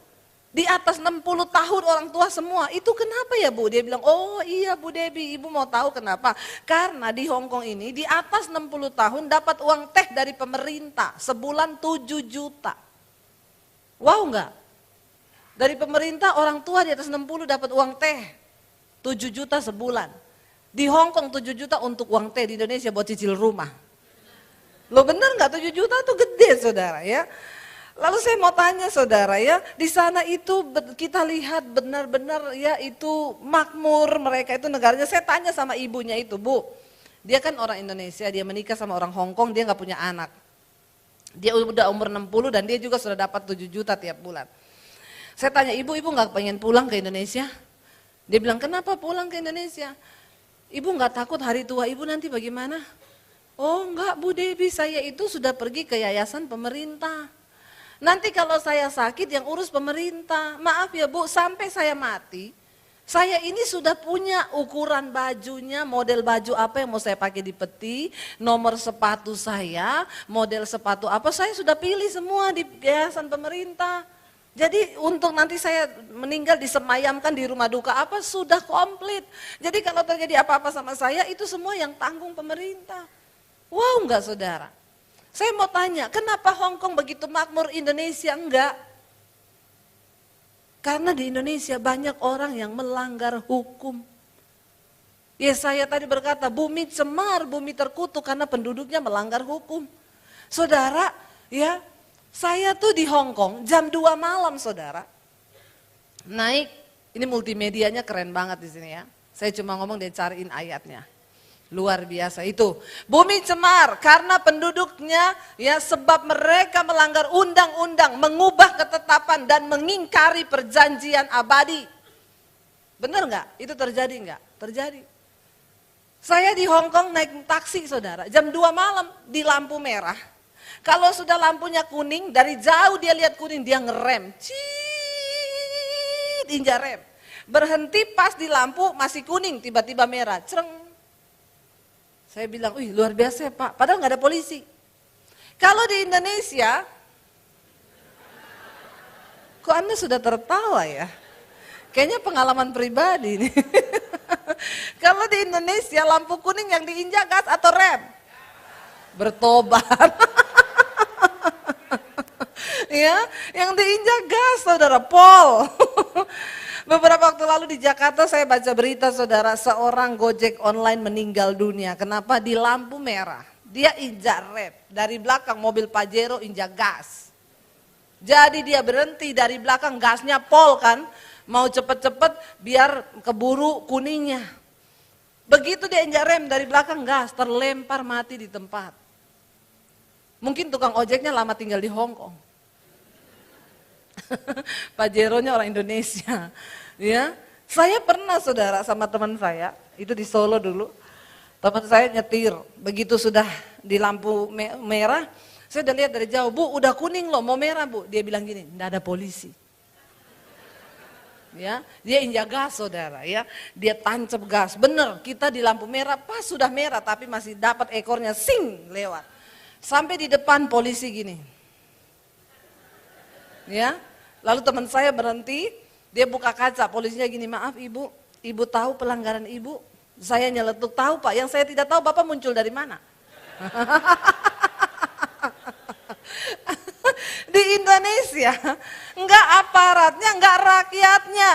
Speaker 1: Di atas 60 tahun orang tua semua, itu kenapa ya Bu? Dia bilang, oh iya Bu Debbie, ibu mau tahu kenapa? Karena di Hong Kong ini di atas 60 tahun dapat uang teh dari pemerintah, sebulan 7 juta. Wow enggak? Dari pemerintah orang tua di atas 60 dapat uang teh, 7 juta sebulan. Di Hong Kong 7 juta untuk uang teh, di Indonesia buat cicil rumah. Lo bener enggak 7 juta tuh gede saudara ya? Lalu saya mau tanya saudara ya, di sana itu kita lihat benar-benar ya itu makmur, mereka itu negaranya. Saya tanya sama ibunya itu, Bu, dia kan orang Indonesia, dia menikah sama orang Hong Kong, dia nggak punya anak. Dia udah umur 60 dan dia juga sudah dapat 7 juta tiap bulan. Saya tanya, ibu nggak pengen pulang ke Indonesia? Dia bilang, kenapa pulang ke Indonesia? Ibu nggak takut hari tua ibu nanti bagaimana? Oh enggak Bu Devi, saya itu sudah pergi ke yayasan pemerintah. Nanti kalau saya sakit yang urus pemerintah. Maaf ya Bu, sampai saya mati, saya ini sudah punya ukuran bajunya, model baju apa yang mau saya pakai di peti, nomor sepatu saya, model sepatu apa, saya sudah pilih semua di yayasan pemerintah. Jadi untuk nanti saya meninggal disemayamkan di rumah duka apa, sudah komplit. Jadi kalau terjadi apa-apa sama saya, itu semua yang tanggung pemerintah. Wow enggak saudara? Saya mau tanya, kenapa Hong Kong begitu makmur, Indonesia enggak? Karena di Indonesia banyak orang yang melanggar hukum. Yesaya tadi berkata, bumi cemar, bumi terkutuk karena penduduknya melanggar hukum. Saudara, ya, saya tuh di Hong Kong jam 2 malam saudara. Naik, ini multimedianya keren banget di sini ya. Saya cuma ngomong dia cariin ayatnya. Luar biasa itu. Bumi cemar karena penduduknya ya sebab mereka melanggar undang-undang, mengubah ketetapan dan mengingkari perjanjian abadi. Benar nggak? Itu terjadi nggak? Terjadi. Saya di Hong Kong naik taksi saudara, jam 2 malam di lampu merah. Kalau sudah lampunya kuning, dari jauh dia lihat kuning, dia ngerem. Ciii, injak rem. Berhenti pas di lampu masih kuning, tiba-tiba merah. Cereng. Saya bilang, wih luar biasa ya Pak, padahal nggak ada polisi. Kalau di Indonesia, kok Anda sudah tertawa ya? Kayaknya pengalaman pribadi nih. Kalau di Indonesia lampu kuning yang diinjak gas atau rem? Bertobat. Ya, yang diinjak gas saudara, pol. Beberapa waktu lalu di Jakarta saya baca berita saudara, seorang Gojek online meninggal dunia. Kenapa? Di lampu merah. Dia injak rem, dari belakang mobil Pajero injak gas. Jadi dia berhenti dari belakang, gasnya pol kan, mau cepet-cepet biar keburu kuningnya. Begitu dia injak rem dari belakang gas, terlempar mati di tempat. Mungkin tukang ojeknya lama tinggal di Hong Kong. Pajeronya orang Indonesia. Ya, saya pernah saudara sama teman saya, itu di Solo dulu. Teman saya nyetir, begitu sudah di lampu merah, saya udah lihat dari jauh, Bu udah kuning loh, mau merah Bu. Dia bilang gini, enggak ada polisi. Ya, dia injak gas saudara ya, dia tancap gas, bener kita di lampu merah, pas sudah merah tapi masih dapat ekornya sing lewat. Sampai di depan polisi gini. Ya, lalu teman saya berhenti, dia buka kaca, polisinya gini, maaf ibu tahu pelanggaran ibu? Saya nyeletuk, tahu Pak, yang saya tidak tahu Bapak muncul dari mana? Di Indonesia, enggak aparatnya, enggak rakyatnya.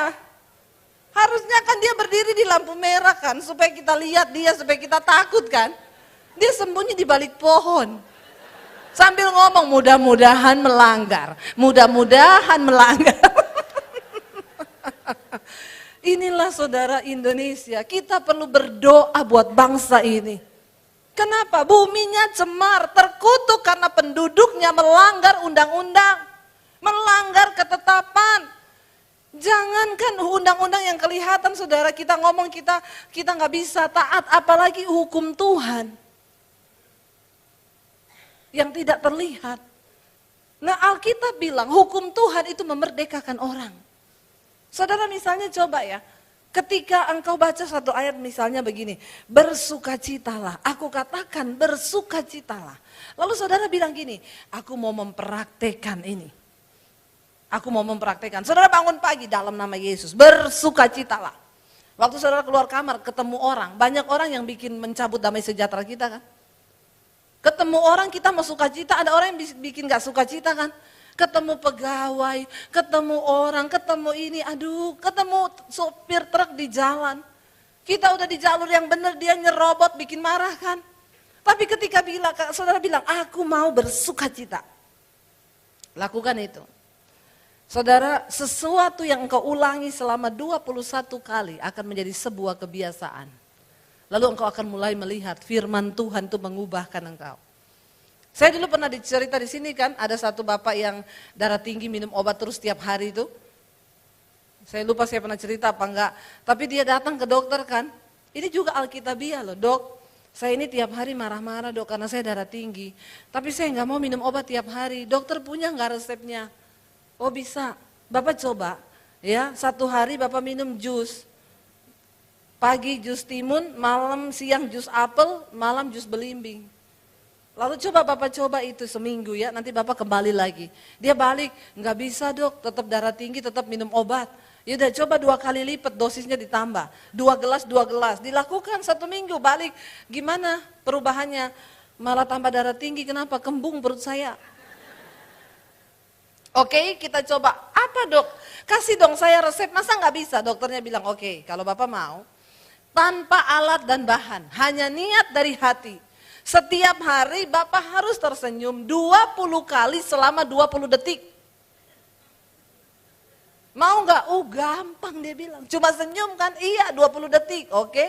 Speaker 1: Harusnya kan dia berdiri di lampu merah kan, supaya kita lihat dia, supaya kita takut kan. Dia sembunyi di balik pohon. Sambil ngomong mudah-mudahan melanggar, mudah-mudahan melanggar. Inilah saudara Indonesia, kita perlu berdoa buat bangsa ini. Kenapa? Buminya cemar, terkutuk karena penduduknya melanggar undang-undang, melanggar ketetapan. Jangankan undang-undang yang kelihatan saudara, kita ngomong kita nggak bisa taat, apalagi hukum Tuhan yang tidak terlihat. Nah Alkitab bilang hukum Tuhan itu memerdekakan orang. Saudara misalnya coba ya, ketika engkau baca satu ayat misalnya begini, bersukacitalah, aku katakan bersukacitalah. Lalu saudara bilang gini, aku mau mempraktekkan ini. Aku mau mempraktekkan. Saudara bangun pagi dalam nama Yesus, bersukacitalah. Waktu saudara keluar kamar ketemu orang, banyak orang yang bikin mencabut damai sejahtera kita kan. Ketemu orang kita mau sukacita, ada orang yang bikin gak sukacita kan. Ketemu pegawai, ketemu orang, ketemu ini, aduh ketemu sopir truk di jalan. Kita udah di jalur yang benar, dia nyerobot bikin marah kan. Tapi ketika saudara bilang, aku mau bersukacita. Lakukan itu. Saudara, sesuatu yang engkau ulangi selama 21 kali akan menjadi sebuah kebiasaan. Lalu engkau akan mulai melihat firman Tuhan itu mengubahkan engkau. Saya dulu pernah dicerita di sini kan, ada satu bapak yang darah tinggi minum obat terus tiap hari itu. Saya lupa saya pernah cerita apa enggak. Tapi dia datang ke dokter kan. Ini juga alkitabiah loh, dok. Saya ini tiap hari marah-marah dok karena saya darah tinggi. Tapi saya nggak mau minum obat tiap hari. Dokter punya nggak resepnya? Oh bisa. Bapak coba ya, 1 hari Bapak minum jus. Pagi jus timun, malam siang jus apel, malam jus belimbing. Lalu Bapak coba itu seminggu ya, nanti Bapak kembali lagi. Dia balik, nggak bisa dok, tetap darah tinggi, tetap minum obat. Yaudah coba 2 kali lipat dosisnya ditambah, 2 gelas, dilakukan 1 minggu balik. Gimana perubahannya? Malah tambah darah tinggi, kenapa? Kembung perut saya. Oke, kita coba, apa dok? Kasih dong saya resep, masa nggak bisa? Dokternya bilang oke, kalau Bapak mau, tanpa alat dan bahan, hanya niat dari hati. Setiap hari Bapak harus tersenyum 20 kali selama 20 detik. Mau nggak? Oh gampang dia bilang. Cuma senyum kan? Iya 20 detik, oke.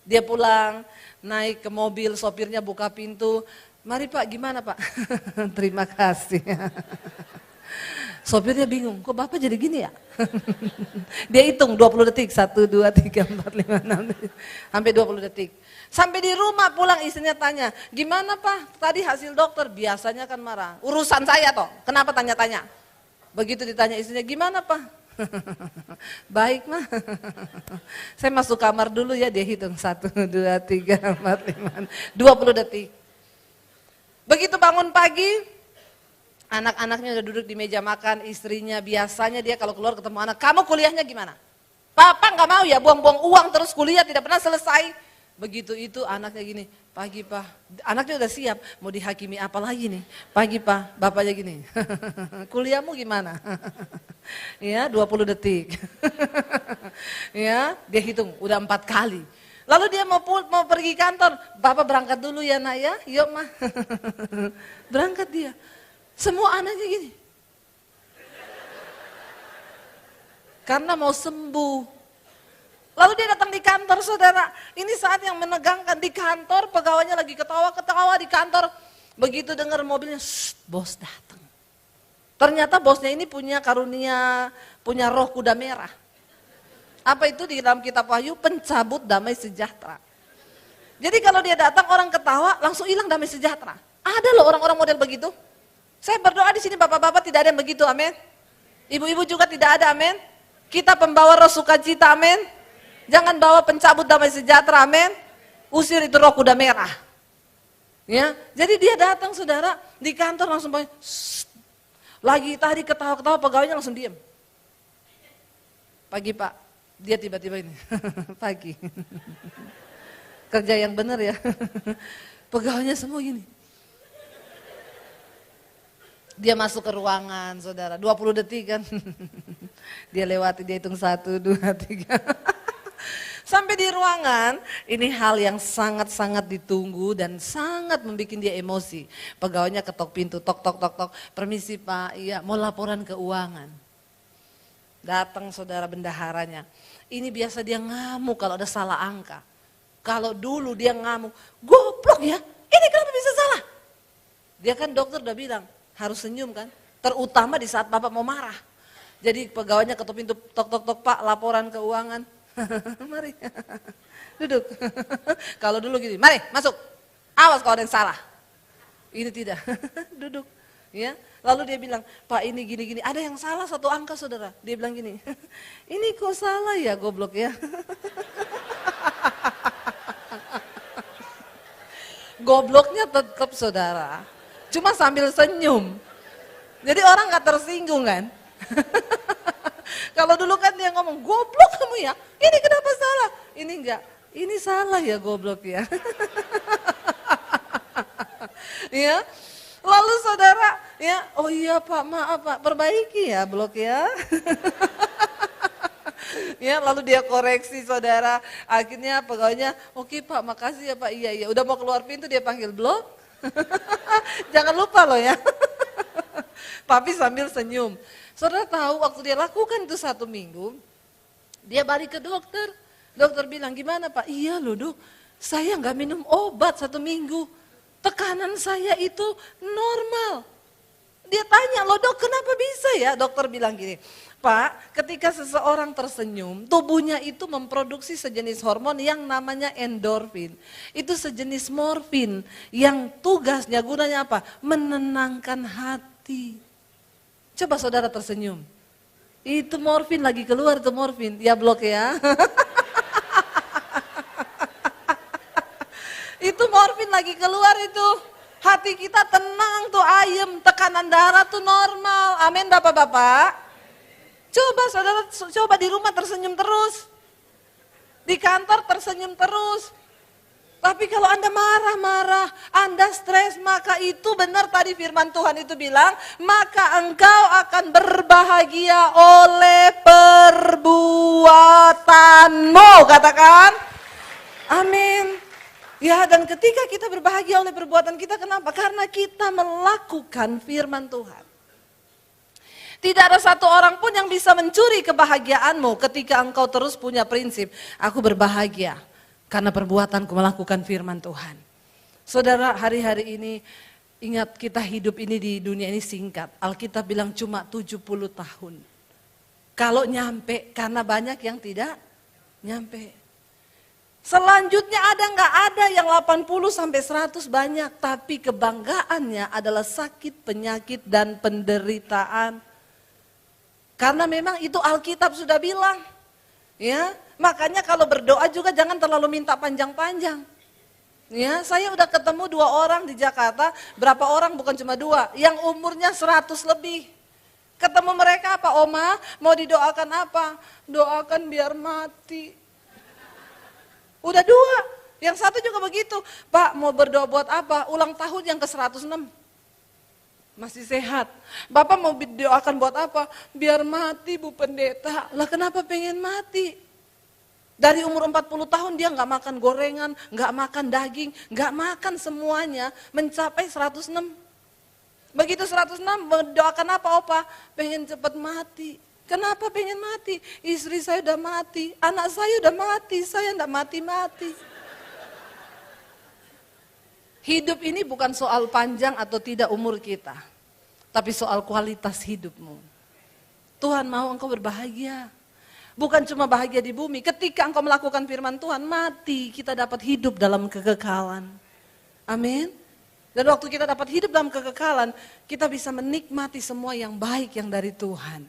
Speaker 1: Dia pulang, naik ke mobil, sopirnya buka pintu. Mari Pak, gimana Pak? Terima kasih. Sopirnya bingung, kok Bapak jadi gini ya? Dia hitung 20 detik, 1, 2, 3, 4, 5, 6, sampai 20 detik. Sampai di rumah pulang istrinya tanya, gimana Pak tadi hasil dokter? Biasanya kan marah, urusan saya toh, kenapa tanya-tanya? Begitu ditanya istrinya, gimana Pak? Baik mah. Saya masuk kamar dulu ya, dia hitung 1, 2, 3, 4, 5, 20 detik. Begitu bangun pagi, anak-anaknya udah duduk di meja makan, istrinya biasanya dia kalau keluar ketemu anak, kamu kuliahnya gimana? Papa nggak mau ya buang-buang uang terus kuliah tidak pernah selesai. Begitu itu anaknya gini, pagi Pak, anaknya udah siap, mau dihakimi apa lagi nih? Pagi Pak, bapaknya gini, kuliahmu gimana? Ya 20 detik. Ya dia hitung, udah 4 kali. Lalu dia mau pergi kantor, Bapak berangkat dulu ya nak ya, yuk mah. Berangkat dia. Semua anaknya gini. Karena mau sembuh. Lalu dia datang di kantor saudara. Ini saat yang menegangkan di kantor, pegawainya lagi ketawa-ketawa di kantor. Begitu dengar mobilnya, bos datang. Ternyata bosnya ini punya karunia, punya roh kuda merah. Apa itu di dalam kitab Wahyu? Pencabut damai sejahtera. Jadi kalau dia datang orang ketawa, langsung hilang damai sejahtera. Ada loh orang-orang model begitu. Saya berdoa di sini bapak-bapak tidak ada yang begitu, amin. Ibu-ibu juga tidak ada, amin. Kita pembawa roh sukacita, amin. Jangan bawa pencabut damai sejahtera, amin. Usir itu roh kuda merah. Ya, jadi dia datang saudara di kantor langsung lagi tadi ketawa-ketawa pegawainya langsung diam. Pagi Pak, dia tiba-tiba ini pagi. Kerja yang benar ya. Pegawainya semua gini. Dia masuk ke ruangan saudara, 20 detik kan. Dia lewati, dia hitung 1, 2, 3. Sampai di ruangan, ini hal yang sangat-sangat ditunggu dan sangat membuat dia emosi. Pegawainya ketok pintu, tok, tok, tok, tok. Permisi Pak, iya mau laporan keuangan. Datang saudara bendaharanya. Ini biasa dia ngamuk kalau ada salah angka. Kalau dulu dia ngamuk, goblok ya, ini kenapa bisa salah? Dia kan dokter udah bilang, harus senyum kan, terutama di saat Bapak mau marah. Jadi pegawainya ketok pintu, tok, tok, tok Pak, laporan keuangan. Mari, duduk. Kalau dulu gini, mari masuk, awas kalau ada yang salah. Ini tidak, duduk. Ya, lalu dia bilang, Pak ini gini-gini, ada yang salah 1 angka saudara. Dia bilang gini, ini kok salah ya goblok ya. Gobloknya tetap saudara, cuma sambil senyum. Jadi orang gak tersinggung kan. Kalau dulu kan dia ngomong, goblok kamu ya, ini kenapa salah? Ini enggak, ini salah ya goblok ya. Ya, lalu saudara, ya, oh iya Pak, maaf Pak, perbaiki ya blok ya. Ya, lalu dia koreksi saudara, akhirnya pegawainya, oke Pak, makasih ya Pak, iya, iya. Udah mau keluar pintu dia panggil blok. Jangan lupa loh ya. Tapi sambil senyum. Saudara tahu waktu dia lakukan itu 1 minggu, dia balik ke dokter. Dokter bilang, gimana Pak? Iya loh dok, saya nggak minum obat 1 minggu. Tekanan saya itu normal. Dia tanya, loh dok kenapa bisa ya? Dokter bilang gini, Pak, ketika seseorang tersenyum, tubuhnya itu memproduksi sejenis hormon yang namanya endorfin. Itu sejenis morfin yang tugasnya, gunanya apa? Menenangkan hati. Coba saudara tersenyum. Itu morfin lagi keluar, itu morfin. Ya blok ya. Itu morfin lagi keluar itu. Hati kita tenang tuh, ayem, tekanan darah tuh normal. Amin Bapak-bapak. Coba saudara, coba di rumah tersenyum terus. Di kantor tersenyum terus. Tapi kalau Anda marah-marah, Anda stres, maka itu benar tadi firman Tuhan itu bilang, maka engkau akan berbahagia oleh perbuatanmu, katakan. Amin. Ya, dan ketika kita berbahagia oleh perbuatan kita, kenapa? Karena kita melakukan firman Tuhan. Tidak ada satu orang pun yang bisa mencuri kebahagiaanmu ketika engkau terus punya prinsip, aku berbahagia karena perbuatanku melakukan firman Tuhan. Saudara, hari-hari ini ingat kita hidup ini di dunia ini singkat. Alkitab bilang cuma 70 tahun. Kalau nyampe, karena banyak yang tidak nyampe. Selanjutnya ada nggak ada yang 80 sampai 100 banyak, tapi kebanggaannya adalah sakit, penyakit dan penderitaan. Karena memang itu Alkitab sudah bilang. Ya, makanya kalau berdoa juga jangan terlalu minta panjang-panjang. Ya, saya udah ketemu 2 orang di Jakarta, berapa orang bukan cuma 2, yang umurnya 100 lebih. Ketemu mereka apa, Oma, mau didoakan apa? Doakan biar mati. Udah 2, yang satu juga begitu. Pak, mau berdoa buat apa? Ulang tahun yang ke-106. Masih sehat. Bapak mau doakan buat apa? Biar mati Bu Pendeta. Lah kenapa pengen mati? Dari umur 40 tahun dia nggak makan gorengan, nggak makan daging, nggak makan semuanya, mencapai 106. Begitu 106, doakan apa Opa? Pengen cepat mati. Kenapa pengen mati? Istri saya udah mati, anak saya udah mati, saya nggak mati-mati. Hidup ini bukan soal panjang atau tidak umur kita, tapi soal kualitas hidupmu. Tuhan mau engkau berbahagia. Bukan cuma bahagia di bumi, ketika engkau melakukan firman Tuhan, mati kita dapat hidup dalam kekekalan. Amin. Dan waktu kita dapat hidup dalam kekekalan, kita bisa menikmati semua yang baik yang dari Tuhan.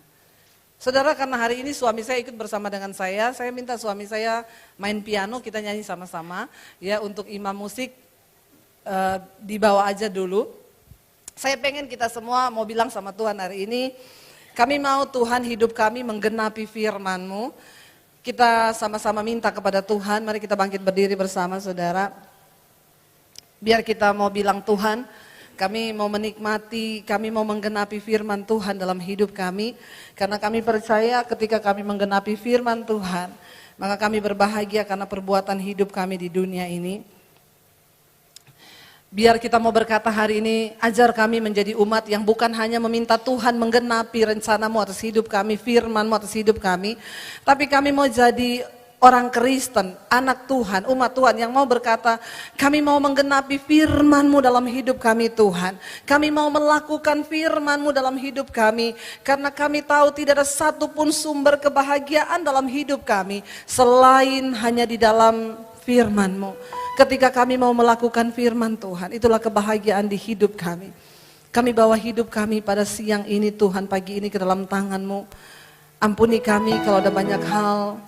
Speaker 1: Saudara, karena hari ini suami saya ikut bersama dengan saya minta suami saya main piano, kita nyanyi sama-sama. Ya, untuk imam musik, dibawa aja dulu. Saya pengen kita semua mau bilang sama Tuhan hari ini, kami mau Tuhan hidup kami menggenapi firman-Mu. Kita sama-sama minta kepada Tuhan, mari kita bangkit berdiri bersama saudara. Biar kita mau bilang Tuhan, kami mau menikmati, kami mau menggenapi firman Tuhan dalam hidup kami. Karena kami percaya ketika kami menggenapi firman Tuhan, maka kami berbahagia karena perbuatan hidup kami di dunia ini. Biar kita mau berkata hari ini, ajar kami menjadi umat yang bukan hanya meminta Tuhan menggenapi rencana-Mu atas hidup kami, firman-Mu atas hidup kami, tapi kami mau jadi orang Kristen, anak Tuhan, umat Tuhan yang mau berkata, kami mau menggenapi firman-Mu dalam hidup kami Tuhan. Kami mau melakukan firman-Mu dalam hidup kami, karena kami tahu tidak ada satupun sumber kebahagiaan dalam hidup kami, selain hanya di dalam firman-Mu. Ketika kami mau melakukan firman Tuhan, itulah kebahagiaan di hidup kami. Kami bawa hidup kami pada siang ini Tuhan, pagi ini ke dalam tangan-Mu. Ampuni kami kalau ada banyak hal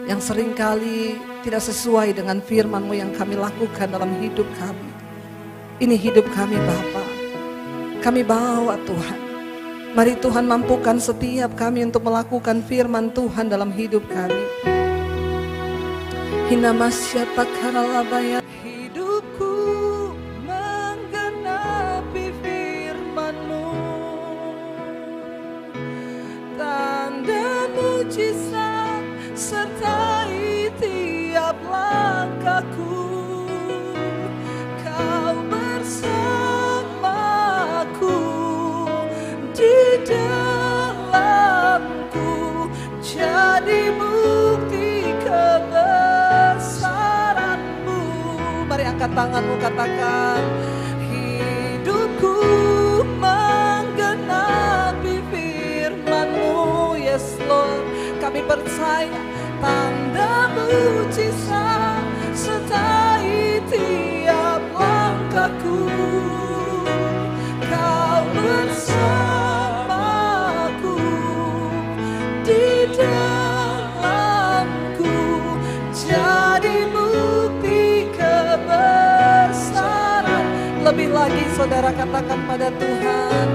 Speaker 1: yang seringkali tidak sesuai dengan firman-Mu yang kami lakukan dalam hidup kami. Ini hidup kami Bapa. Kami bawa Tuhan. Mari Tuhan mampukan setiap kami untuk melakukan firman Tuhan dalam hidup kami. Hidupku menggenapi firman-Mu, tanda mujizat sertai tiap langkahku. Kau bersamaku di dalamku, jadi bukti kebesaran-Mu. Mari angkat tanganmu, katakan, hidupku menggenapi firman-Mu, yes. percaya tanda mujizat sertai tiap langkahku. Kau bersamaku di dalamku, jadi bukti kebesaran. Lebih lagi saudara katakan pada Tuhan,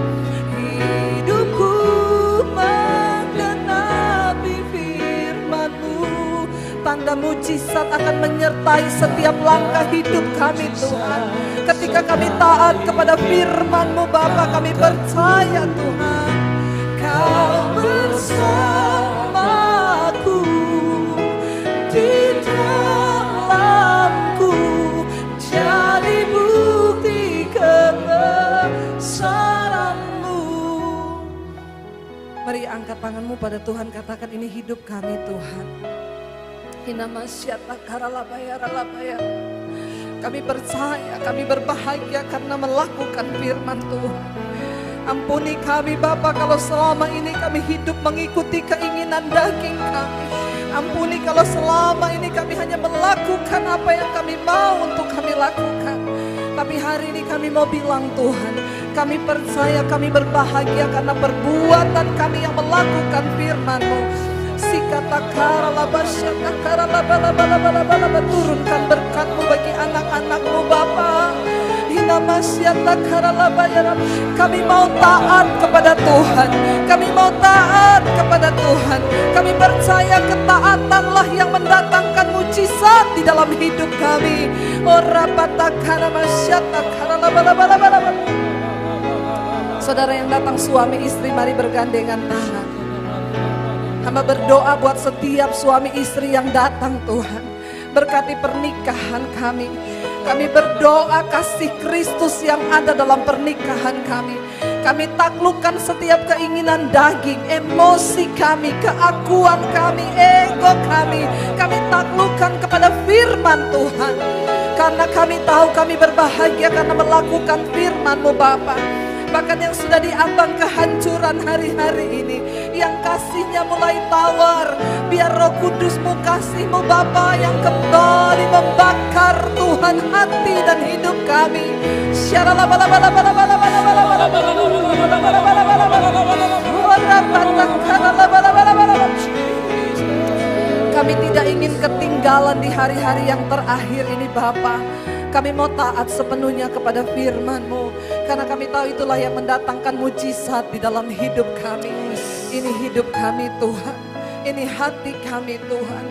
Speaker 1: hidupku menggenapi firman-Mu. Tanda mujizat akan menyertai setiap langkah hidup kami Tuhan. Ketika kami taat kepada firman-Mu Bapa, kami percaya Tuhan, Kau bersamaku di dalamku, jadi bukti kebesaran-Mu. Mari angkat tanganmu pada Tuhan, katakan, ini hidup kami Tuhan. Hinamasyata karalabaya ralabaya. Kami percaya, kami berbahagia karena melakukan firman Tuhan. Ampuni kami Bapa kalau selama ini kami hidup mengikuti keinginan daging kami. Ampuni kalau selama ini kami hanya melakukan apa yang kami mau untuk kami lakukan. Tapi hari ini kami mau bilang Tuhan, kami percaya, kami berbahagia karena perbuatan kami yang melakukan firman-Mu. Turunkan berkat-Mu bagi anak-anak-Mu Bapa. Kami mau taat kepada Tuhan, kami mau taat kepada Tuhan. Kami percaya ketaatanlah yang mendatangkan mujizat di dalam hidup kami. Saudara yang datang suami istri, mari bergandengan tangan. Hamba berdoa buat setiap suami istri yang datang Tuhan. Berkati pernikahan kami. Kami berdoa kasih Kristus yang ada dalam pernikahan kami. Kami taklukkan setiap keinginan daging, emosi kami, keakuan kami, ego kami. Kami taklukkan kepada firman Tuhan. Karena kami tahu kami berbahagia karena melakukan firman-Mu Bapa. Bahkan yang sudah diambang kehancuran hari-hari ini, yang kasihnya mulai tawar, biar Roh Kudus-Mu, kasih-Mu Bapa yang kembali membakar Tuhan hati dan hidup kami. Kami tidak ingin ketinggalan di hari-hari yang terakhir ini Bapa. Kami mau taat sepenuhnya kepada firman-Mu, karena kami tahu itulah yang mendatangkan mujizat di dalam hidup kami. Ini hidup kami Tuhan, ini hati kami Tuhan,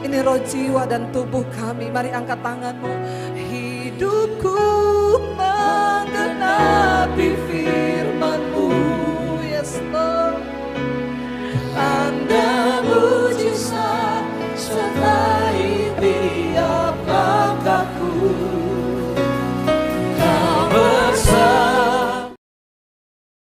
Speaker 1: ini roh, jiwa dan tubuh kami. Mari angkat tanganmu. Hidupku menggenapi